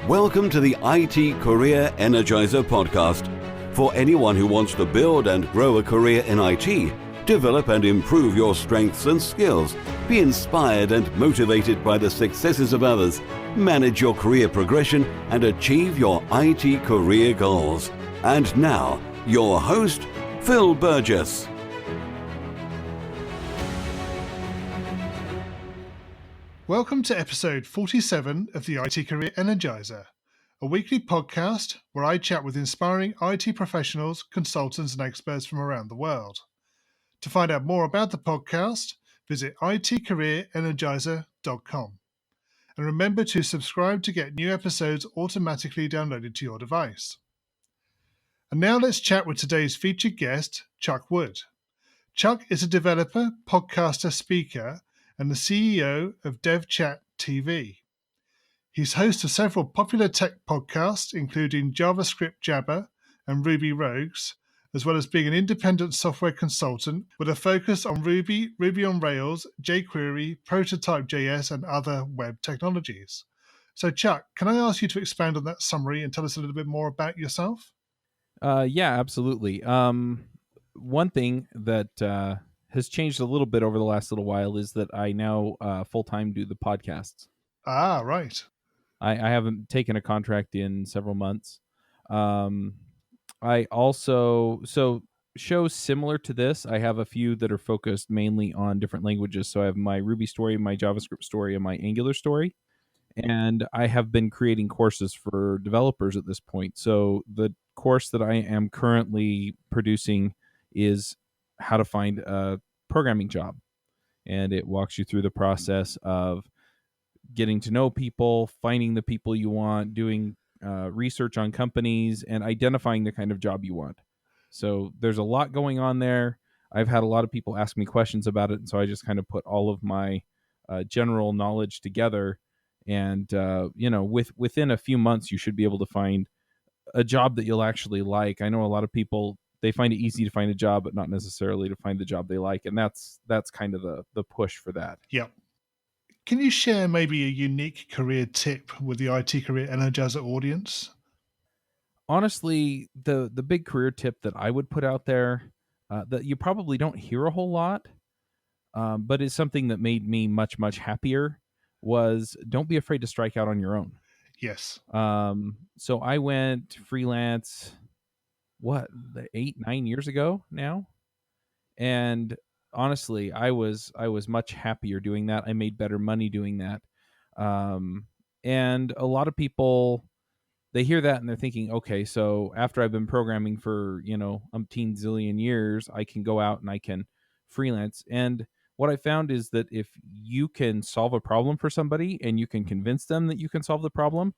Welcome to the IT Career Energizer podcast. For anyone who wants to build and grow a career in IT, develop and improve your strengths and skills, be inspired and motivated by the successes of others, manage your career progression, and achieve your IT career goals. And now, your host, Phil Burgess. Welcome to episode 47 of the IT Career Energizer, a weekly podcast where I chat with inspiring IT professionals, consultants, and experts from around the world. To find out more about the podcast, visit itcareerenergizer.com. And remember to subscribe to get new episodes automatically downloaded to your device. And now let's chat with today's featured guest, Chuck Wood. Chuck is a developer, podcaster, speaker, and the CEO of DevChat TV. He's host of several popular tech podcasts, including JavaScript Jabber and Ruby Rogues, as well as being an independent software consultant with a focus on Ruby, Ruby on Rails, JQuery, Prototype.js, and other web technologies. So, Chuck, can I ask you to expand on that summary and tell us a little bit more about yourself? Yeah, absolutely. One thing that has changed a little bit over the last little while is that I now full-time do the podcasts. Ah, right. I haven't taken a contract in several months. I also, shows similar to this, I have a few that are focused mainly on different languages. So I have my Ruby story, my JavaScript story, and my Angular story. And I have been creating courses for developers at this point. So the course that I am currently producing is how to find a programming job. And it walks you through the process of getting to know people, finding the people you want, doing research on companies, and identifying the kind of job you want. So there's a lot going on there. I've had a lot of people ask me questions about it. And so I just kind of put all of my general knowledge together. And, within a few months, you should be able to find a job that you'll actually like. I know a lot of people, they find it easy to find a job, but not necessarily to find the job they like. And that's kind of the push for that. Yep. Can you share maybe a unique career tip with the IT Career Energizer audience? Honestly, the big career tip that I would put out there that you probably don't hear a whole lot, but is something that made me much, much happier was don't be afraid to strike out on your own. Yes. So I went freelance, 8-9 years ago now. And honestly, I was much happier doing that. I made better money doing that. And a lot of people, they hear that and they're thinking, okay, so after I've been programming for, umpteen zillion years, I can go out and I can freelance. And what I found is that if you can solve a problem for somebody and you can convince them that you can solve the problem,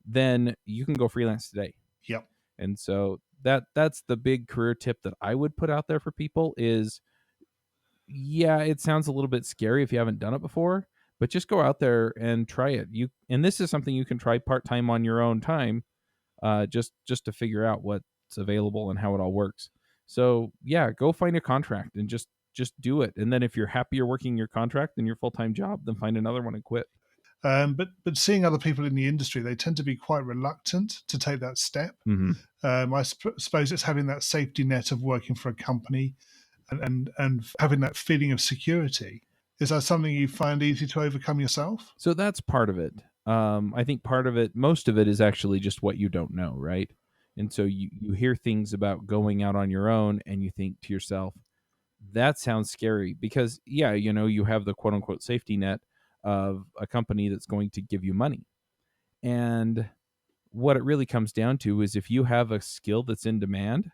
then you can go freelance today. Yep. And so that's the big career tip that I would put out there for people is, yeah, it sounds a little bit scary if you haven't done it before, but just go out there and try it. And this is something you can try part-time on your own time, just to figure out what's available and how it all works. So yeah, go find a contract and just do it. And then if you're happier working your contract than your full-time job, then find another one and quit. But seeing other people in the industry, they tend to be quite reluctant to take that step. Mm-hmm. I suppose it's having that safety net of working for a company and having that feeling of security. Is that something you find easy to overcome yourself? So that's part of it. I think most of it is actually just what you don't know, right? And so you hear things about going out on your own and you think to yourself, that sounds scary because, yeah, you have the quote unquote safety net of a company that's going to give you money. And what it really comes down to is if you have a skill that's in demand,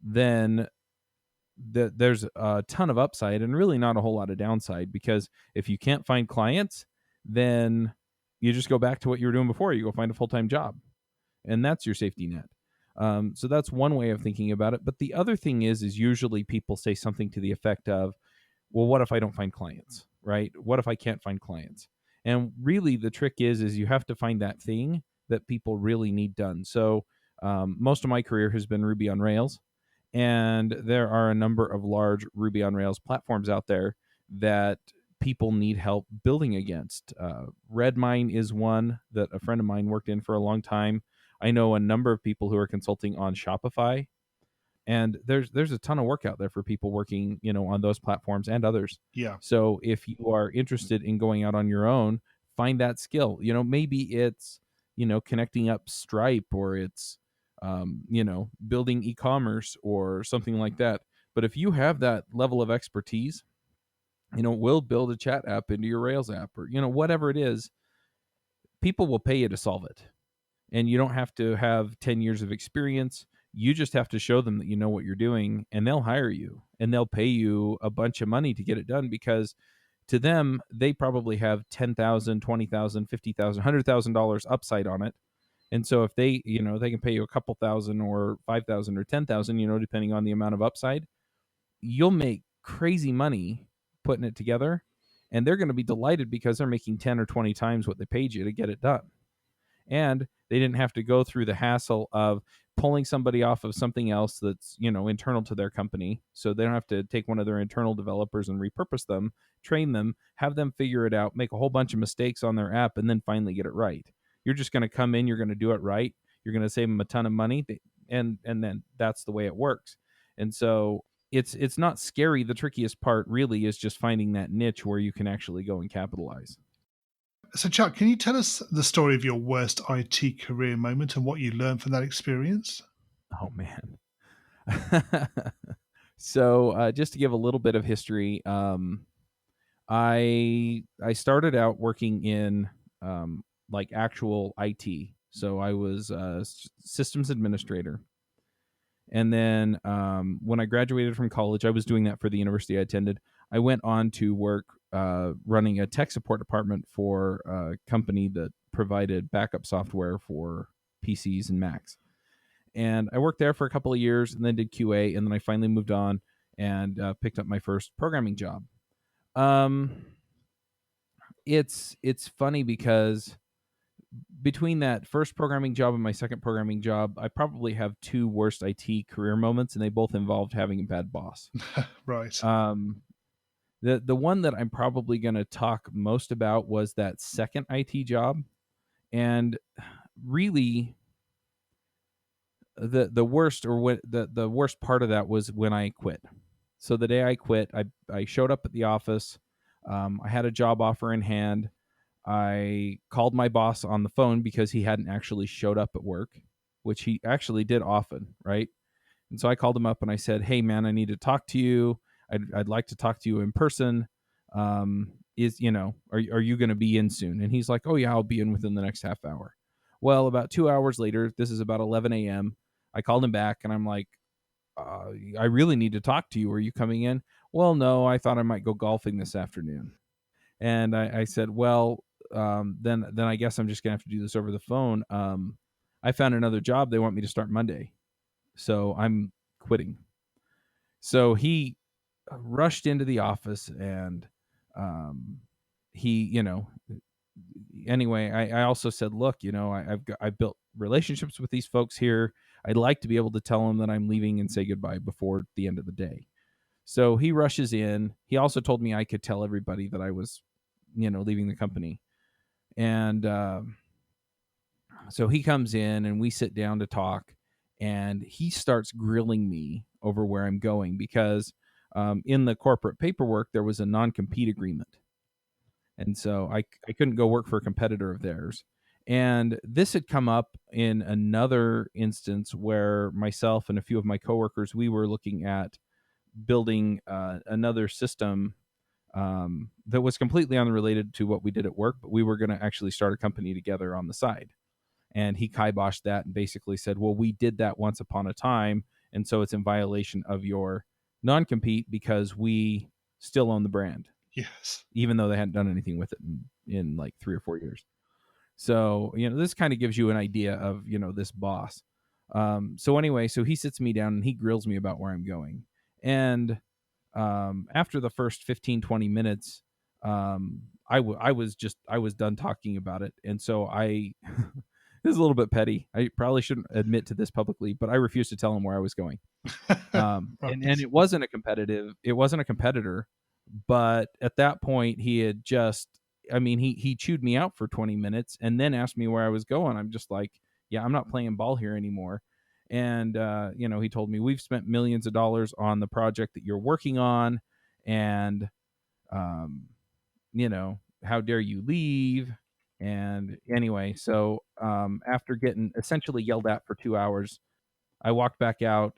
then there's a ton of upside and really not a whole lot of downside, because if you can't find clients, then you just go back to what you were doing before. You go find a full-time job, and that's your safety net. So that's one way of thinking about it. But the other thing is usually people say something to the effect of, well, what if I don't find clients, right? What if I can't find clients? And really the trick is you have to find that thing that people really need done. So most of my career has been Ruby on Rails. And there are a number of large Ruby on Rails platforms out there that people need help building against. Redmine is one that a friend of mine worked in for a long time. I know a number of people who are consulting on Shopify, and there's a ton of work out there for people working, on those platforms and others. Yeah. So if you are interested in going out on your own, find that skill. Maybe it's connecting up Stripe, or it's building e-commerce or something like that. But if you have that level of expertise, we'll build a chat app into your Rails app, or whatever it is. People will pay you to solve it, and you don't have to have 10 years of experience. You just have to show them that you know what you're doing, and they'll hire you, and they'll pay you a bunch of money to get it done, because to them, they probably have $10,000, $20,000, $50,000, $100,000 upside on it. And so if they can pay you a couple thousand or 5,000 or 10,000, depending on the amount of upside, you'll make crazy money putting it together, and they're going to be delighted because they're making 10 or 20 times what they paid you to get it done. And they didn't have to go through the hassle of pulling somebody off of something else that's, internal to their company. So they don't have to take one of their internal developers and repurpose them, train them, have them figure it out, make a whole bunch of mistakes on their app, and then finally get it right. You're just going to come in, you're going to do it right, you're going to save them a ton of money, and then that's the way it works. And so it's not scary. The trickiest part really is just finding that niche where you can actually go and capitalize. So, Chuck, can you tell us the story of your worst IT career moment and what you learned from that experience? Oh, man. So just to give a little bit of history, I started out working in like actual IT. So I was a systems administrator. And then when I graduated from college, I was doing that for the university I attended. I went on to work running a tech support department for a company that provided backup software for PCs and Macs. And I worked there for a couple of years, and then did QA, and then I finally moved on and picked up my first programming job. It's funny because between that first programming job and my second programming job, I probably have two worst IT career moments, and they both involved having a bad boss. Right. The one that I'm probably going to talk most about was that second IT job, and really the worst, or what the worst part of that was when I quit. So the day I quit, I showed up at the office. I had a job offer in hand. I called my boss on the phone because he hadn't actually showed up at work, which he actually did often, right? And so I called him up and I said, "Hey, man, I need to talk to you. I'd like to talk to you in person. Are you going to be in soon?" And he's like, "Oh yeah, I'll be in within the next half hour." Well, about 2 hours later, this is about 11 a.m. I called him back and I'm like, "I really need to talk to you. Are you coming in?" "Well, no, I thought I might go golfing this afternoon." And I said, "Well, then I guess I'm just gonna have to do this over the phone. I found another job. They want me to start Monday, so I'm quitting." So he rushed into the office, and he, anyway, I also said, "Look, I've built relationships with these folks here. I'd like to be able to tell them that I'm leaving and say goodbye before the end of the day." So he rushes in. He also told me I could tell everybody that I was, leaving the company. And so he comes in and we sit down to talk, and he starts grilling me over where I'm going because in the corporate paperwork, there was a non-compete agreement. And so I couldn't go work for a competitor of theirs. And this had come up in another instance where myself and a few of my coworkers, we were looking at building another system that was completely unrelated to what we did at work, but we were going to actually start a company together on the side. And he kiboshed that and basically said, "Well, we did that once upon a time, and so it's in violation of your non-compete because we still own the brand." Yes. Even though they hadn't done anything with it in like 3 or 4 years. So, this kind of gives you an idea of, this boss. So anyway, so he sits me down and he grills me about where I'm going. And after the first 15, 20 minutes, I was done talking about it. And so this is a little bit petty. I probably shouldn't admit to this publicly, but I refused to tell him where I was going. And it wasn't a competitor. But at that point, he had just, I mean, he chewed me out for 20 minutes and then asked me where I was going. I'm just like, yeah, I'm not playing ball here anymore. And, he told me, we've spent millions of dollars on the project that you're working on. And, um, how dare you leave? And anyway, so after getting essentially yelled at for 2 hours, I walked back out,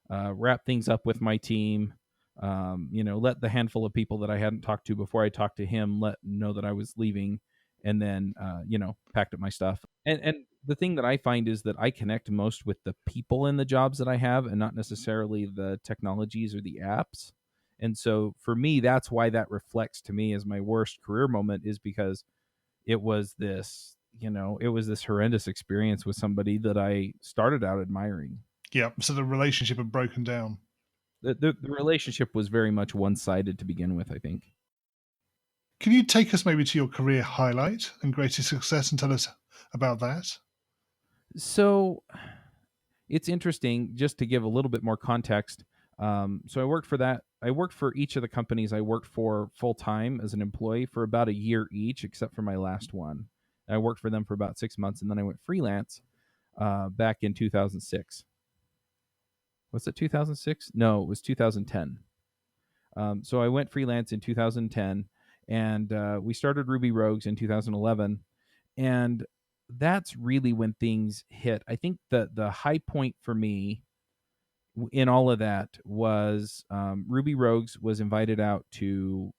wrap things up with my team, let the handful of people that I hadn't talked to before I talked to him let know that I was leaving, and then packed up my stuff. And the thing that I find is that I connect most with the people in the jobs that I have, and not necessarily the technologies or the apps. And so for me, that's why that reflects to me as my worst career moment, is because it was this horrendous experience with somebody that I started out admiring. Yeah, so the relationship had broken down. The relationship was very much one-sided to begin with, I think. Can you take us maybe to your career highlight and greatest success and tell us about that? So it's interesting, just to give a little bit more context. So I worked for each of the companies I worked for full-time as an employee for about a year each, except for my last one. I worked for them for about 6 months, and then I went freelance back in 2006. Was it 2006? No, it was 2010. So I went freelance in 2010, and we started Ruby Rogues in 2011, and that's really when things hit. I think the high point for me in all of that was Ruby Rogues was invited out to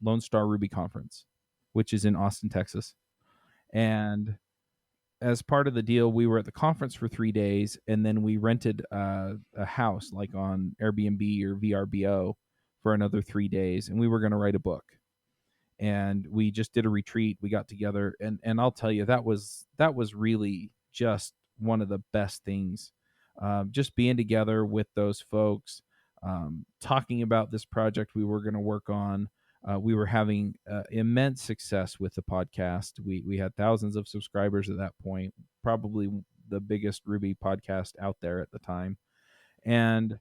Lone Star Ruby Conference, which is in Austin, Texas, and as part of the deal, we were at the conference for 3 days, and then we rented a house like on Airbnb or VRBO for another 3 days, and we were going to write a book. And we just did a retreat. We got together, and I'll tell you, that was really just one of the best things. Just being together with those folks, talking about this project we were going to work on. We were having immense success with the podcast. We had thousands of subscribers at that point, probably the biggest Ruby podcast out there at the time. And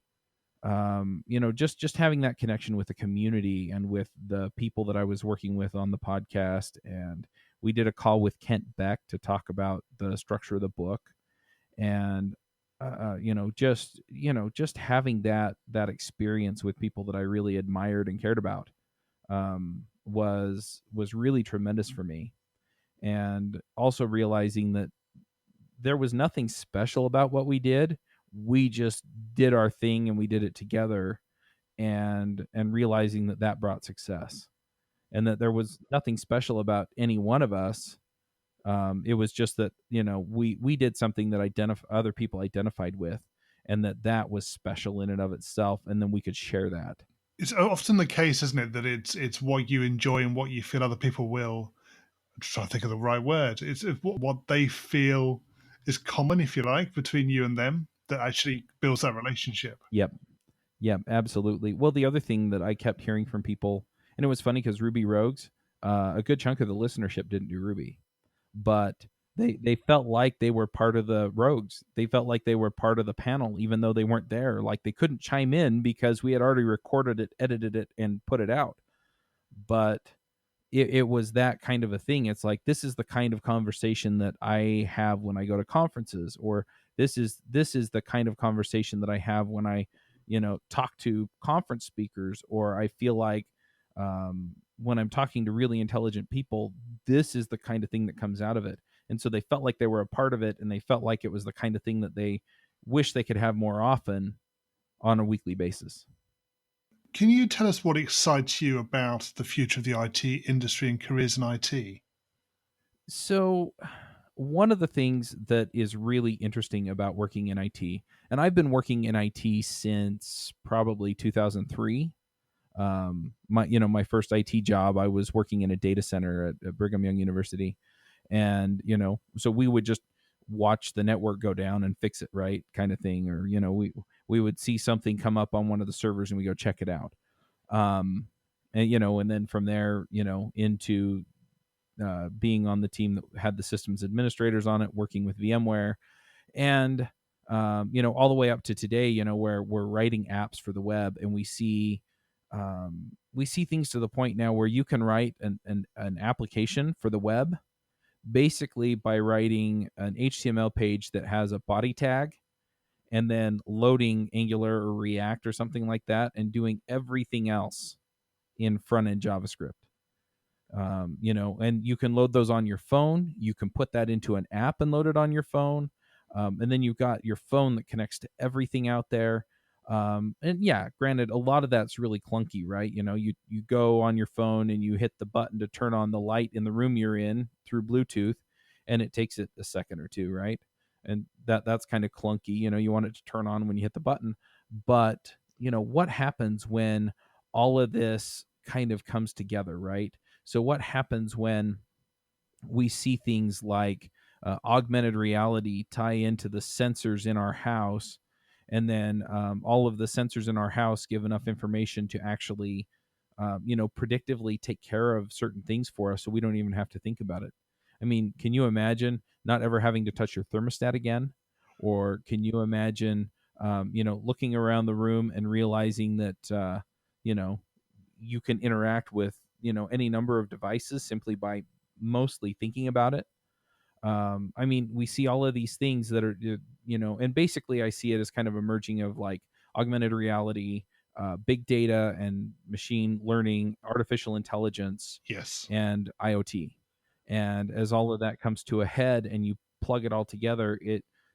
just having that connection with the community and with the people that I was working with on the podcast. And we did a call with Kent Beck to talk about the structure of the book. And just having that experience with people that I really admired and cared about was really tremendous for me. And also realizing that there was nothing special about what we did. We just did our thing and we did it together, and realizing that brought success, and that there was nothing special about any one of us. It was just that we did something that other people identified with, and that was special in and of itself, and then we could share that. It's often the case, isn't it, that it's what you enjoy and what you feel other people will. I'm just trying to think of the right word. It's what they feel is common, if you like, between you and them that actually builds that relationship. Yep, absolutely. Well, the other thing that I kept hearing from people, and it was funny because Ruby Rogues, a good chunk of the listenership didn't do Ruby, but they felt like they were part of the Rogues. They felt like they were part of the panel, even though they weren't there. Like they couldn't chime in because we had already recorded it, edited it, and put it out. But it was that kind of a thing. It's like, this is the kind of conversation that I have when I go to conferences, or this is the kind of conversation that I have when I talk to conference speakers, or I feel like when I'm talking to really intelligent people, this is the kind of thing that comes out of it. And so they felt like they were a part of it, and they felt like it was the kind of thing that they wish they could have more often on a weekly basis. Can you tell us what excites you about the future of the IT industry and careers in IT? So one of the things that is really interesting about working in IT, and I've been working in IT since probably 2003. My first IT job, I was working in a data center at Brigham Young University, and so we would just watch the network go down and fix it, right, kind of thing. Or we would see something come up on one of the servers and we go check it out. And then from there, into being on the team that had the systems administrators on it, working with VMware, and all the way up to today, where we're writing apps for the web, and we see we see things to the point now where you can write an application for the web basically by writing an HTML page that has a body tag and then loading Angular or React or something like that and doing everything else in front end JavaScript. And you can load those on your phone. You can put that into an app and load it on your phone. And then you've got your phone that connects to everything out there. And yeah, granted, a lot of that's really clunky, right? You go on your phone and you hit the button to turn on the light in the room you're in through Bluetooth, and it takes it a second or two, right? And that's kind of clunky. You want it to turn on when you hit the button. But what happens when all of this kind of comes together, right? So what happens when we see things like augmented reality tie into the sensors in our house, and then all of the sensors in our house give enough information to actually, predictively take care of certain things for us, so we don't even have to think about it. I mean, can you imagine not ever having to touch your thermostat again? Or can you imagine, looking around the room and realizing that, you know, you can interact with any number of devices simply by mostly thinking about it. I mean, we see all of these things that are and basically I see it as kind of a merging of like augmented reality, big data and machine learning, artificial intelligence, Yes. and IoT. And as all of that comes to a head and you plug it all together,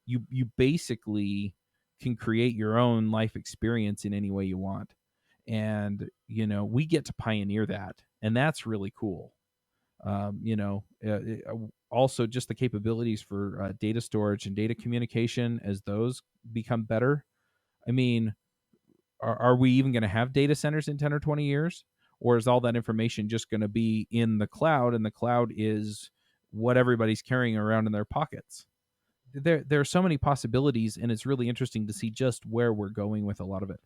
you basically can create your own life experience in any way you want. And we get to pioneer that, and that's really cool. Also just the capabilities for data storage and data communication as those become better. I mean, are we even going to have data centers in 10 or 20 years, or is all that information just going to be in the cloud, and the cloud is what everybody's carrying around in their pockets? There are so many possibilities, and it's really interesting to see just where we're going with a lot of it.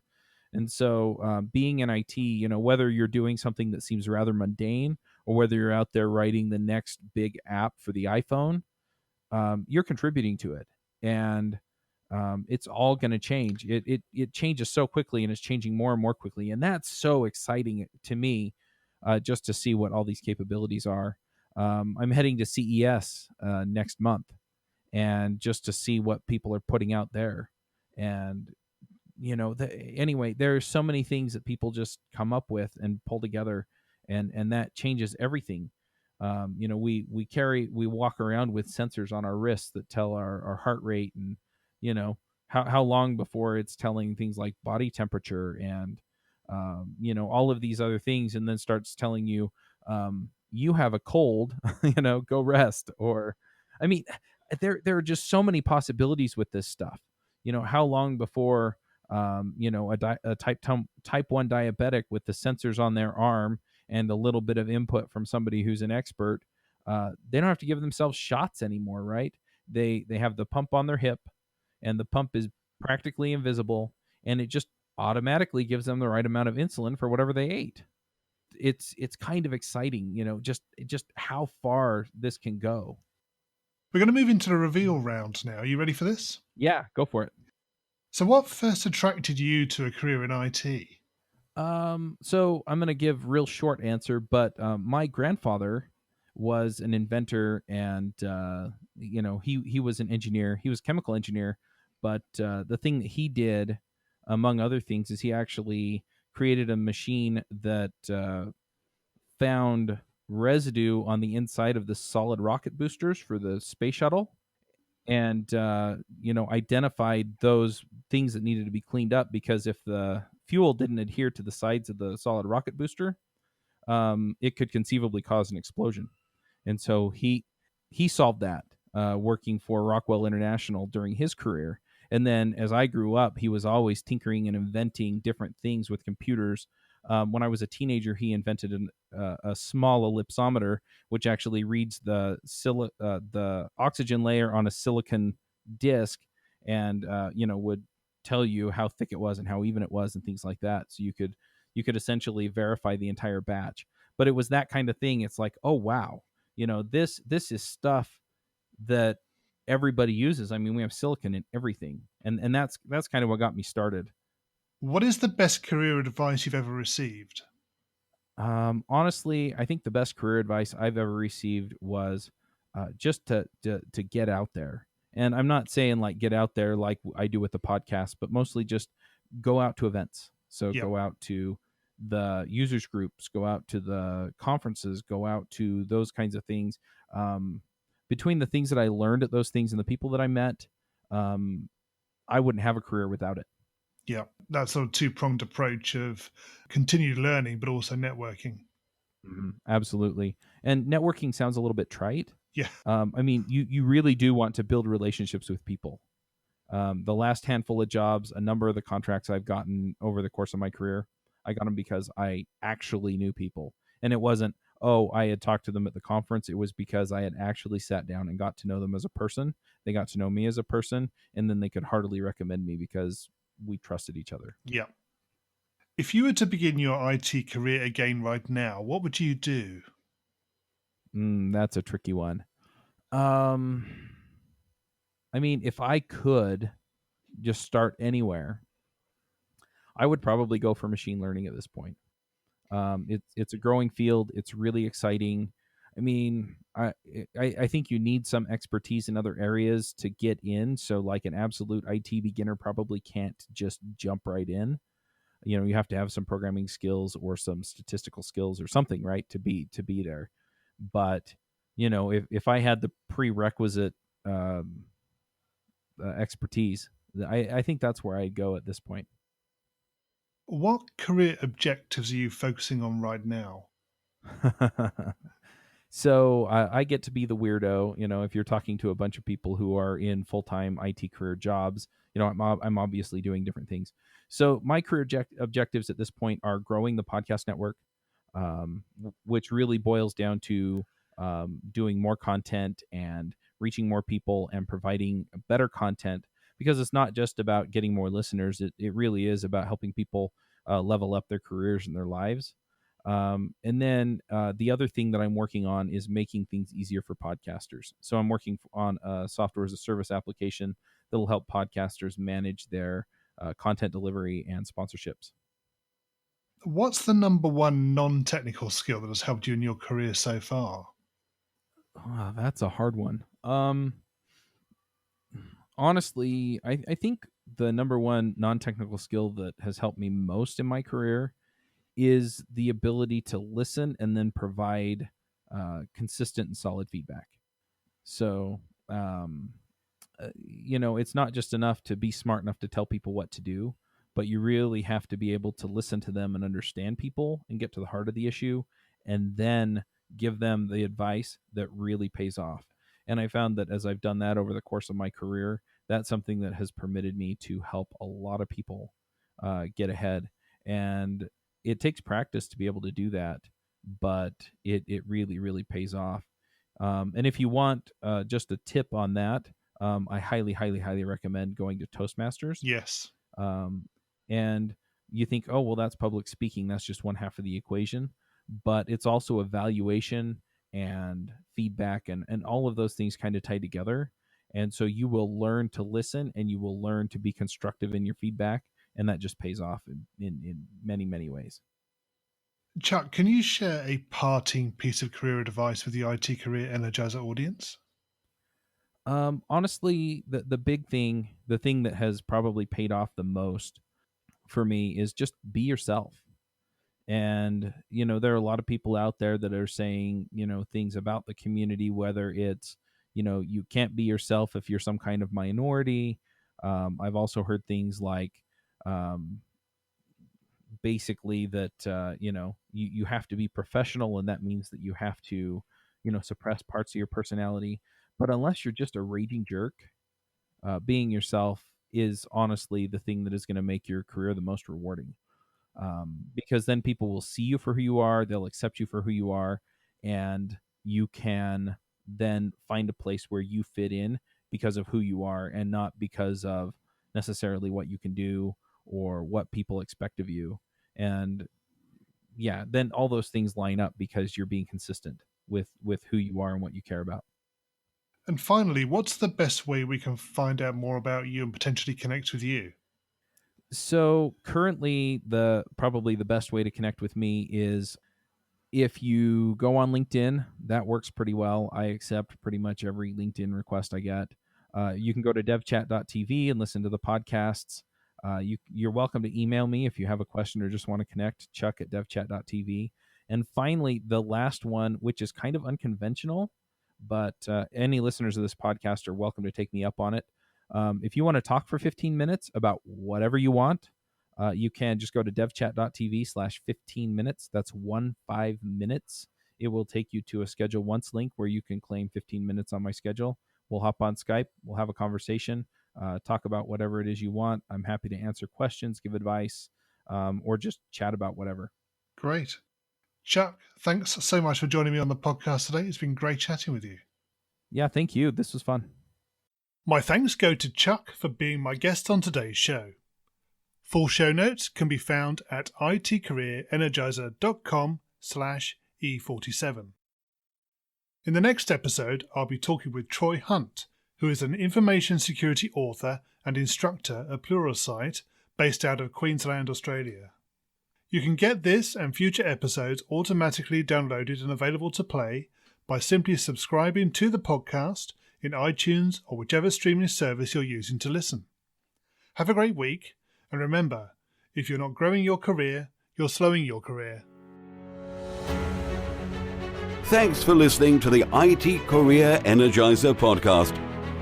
And so, being in IT, whether you're doing something that seems rather mundane or whether you're out there writing the next big app for the iPhone, you're contributing to it. And it's all going to change. It changes so quickly, and it's changing more and more quickly. And that's so exciting to me, just to see what all these capabilities are. I'm heading to CES next month, and just to see what people are putting out there. And anyway, there are so many things that people just come up with and pull together, and that changes everything. We walk around with sensors on our wrists that tell our heart rate, and how long before it's telling things like body temperature, and all of these other things, and then starts telling you, you have a cold, go rest. Or I mean, there are just so many possibilities with this stuff. How long before a type 1 diabetic with the sensors on their arm and a little bit of input from somebody who's an expert, they don't have to give themselves shots anymore, right? They have the pump on their hip, and the pump is practically invisible, and it just automatically gives them the right amount of insulin for whatever they ate. It's kind of exciting, just how far this can go. We're going to move into the reveal round now. Are you ready for this? Yeah, go for it. So, what first attracted you to a career in IT? So I'm gonna give real short answer, but my grandfather was an inventor, and he was an engineer. He was a chemical engineer, but the thing that he did, among other things, is he actually created a machine that found residue on the inside of the solid rocket boosters for the space shuttle, and identified those things that needed to be cleaned up, because if the fuel didn't adhere to the sides of the solid rocket booster, it could conceivably cause an explosion. And so he solved that, working for Rockwell International during his career. And then as I grew up, he was always tinkering and inventing different things with computers. When I was a teenager, he invented a small ellipsometer, which actually reads the oxygen layer on a silicon disk, and would tell you how thick it was and how even it was and things like that. So you could essentially verify the entire batch. But it was that kind of thing. It's like, oh wow, this is stuff that everybody uses. I mean, we have silicon in everything, and that's kind of what got me started. What is the best career advice you've ever received? Honestly, I think the best career advice I've ever received was just to get out there. And I'm not saying like get out there like I do with the podcast, but mostly just go out to events. So Yep. go out to the users groups, go out to the conferences, go out to those kinds of things. Um, Between the things that I learned at those things and the people that I met, um, I wouldn't have a career without it. Yeah, that sort of two-pronged approach of continued learning, but also networking. Absolutely. And networking sounds a little bit trite. Yeah, I mean, you really do want to build relationships with people. The last handful of jobs, a number of the contracts I've gotten over the course of my career, I got them because I actually knew people. And it wasn't, oh, I had talked to them at the conference. It was because I had actually sat down and got to know them as a person. They got to know me as a person, and then they could heartily recommend me because we trusted each other. yeah. If you were to begin your IT career again right now, what would you do? That's a tricky one. Um, I mean, if I could just start anywhere, I would probably go for machine learning at this point. It's a growing field. It's really exciting. I mean, I think you need some expertise in other areas to get in. So, like an absolute IT beginner probably can't just jump right in. You know, you have to have some programming skills or some statistical skills or something, right, to be there. But you know, if I had the prerequisite um, expertise, I think that's where I'd go at this point. What career objectives are you focusing on right now? So I get to be the weirdo. You know, if you're talking to a bunch of people who are in full time IT career jobs, you know, I'm obviously doing different things. So my career objectives at this point are growing the podcast network, which really boils down to doing more content and reaching more people and providing better content, because it's not just about getting more listeners. It really is about helping people level up their careers and their lives. And then the other thing that I'm working on is making things easier for podcasters. So I'm working on a software as a service application that will help podcasters manage their content delivery and sponsorships. What's the number one non-technical skill that has helped you in your career so far? That's a hard one. Honestly, I think the number one non-technical skill that has helped me most in my career is the ability to listen and then provide consistent and solid feedback. So, you know, it's not just enough to be smart enough to tell people what to do, but you really have to be able to listen to them and understand people and get to the heart of the issue, and then give them the advice that really pays off. And I found that as I've done that over the course of my career, that's something that has permitted me to help a lot of people get ahead. And it takes practice to be able to do that, but it really, really pays off. And if you want just a tip on that, I highly, highly, highly recommend going to Toastmasters. Yes. Um, and you think, oh, well, that's public speaking. That's just one half of the equation. But it's also evaluation and feedback, and all of those things kind of tie together. And so you will learn to listen and you will learn to be constructive in your feedback. And that just pays off in many, many ways. Chuck, can you share a parting piece of career advice with the IT Career Energizer audience? Honestly, the big thing, the thing that has probably paid off the most for me is just be yourself. And you know, there are a lot of people out there that are saying, you know, things about the community, whether it's, you know, you can't be yourself if you're some kind of minority. I've also heard things like um, basically that you know, you have to be professional, and that means that you have to, you know, suppress parts of your personality. But unless you're just a raging jerk, being yourself is honestly the thing that is going to make your career the most rewarding, because then people will see you for who you are, they'll accept you for who you are, and you can then find a place where you fit in because of who you are and not because of necessarily what you can do or what people expect of you. And yeah, then all those things line up because you're being consistent with who you are and what you care about. And finally, what's the best way we can find out more about you and potentially connect with you? So currently, the probably the best way to connect with me is if you go on LinkedIn, that works pretty well. I accept pretty much every LinkedIn request I get. You can go to devchat.tv and listen to the podcasts. You're welcome to email me if you have a question or just want to connect, chuck@devchat.tv. And finally, the last one, which is kind of unconventional, but any listeners of this podcast are welcome to take me up on it. If you want to talk for 15 minutes about whatever you want, you can just go to devchat.tv/15 minutes. That's 15 minutes. It will take you to a schedule once link where you can claim 15 minutes on my schedule. We'll hop on Skype. We'll have a conversation, talk about whatever it is you want. I'm happy to answer questions, give advice, or just chat about whatever. Great. Chuck, thanks so much for joining me on the podcast today. It's been great chatting with you. Yeah, thank you. This was fun. My thanks go to Chuck for being my guest on today's show. Full show notes can be found at itcareerenergizer.com/E47. In the next episode, I'll be talking with Troy Hunt, who is an information security author and instructor at Pluralsight based out of Queensland, Australia. You can get this and future episodes automatically downloaded and available to play by simply subscribing to the podcast in iTunes or whichever streaming service you're using to listen. Have a great week, and remember, if you're not growing your career, you're slowing your career. Thanks for listening to the IT Career Energizer podcast.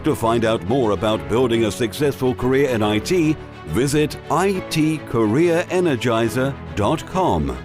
To find out more about building a successful career in IT, visit itcareerenergizer.com.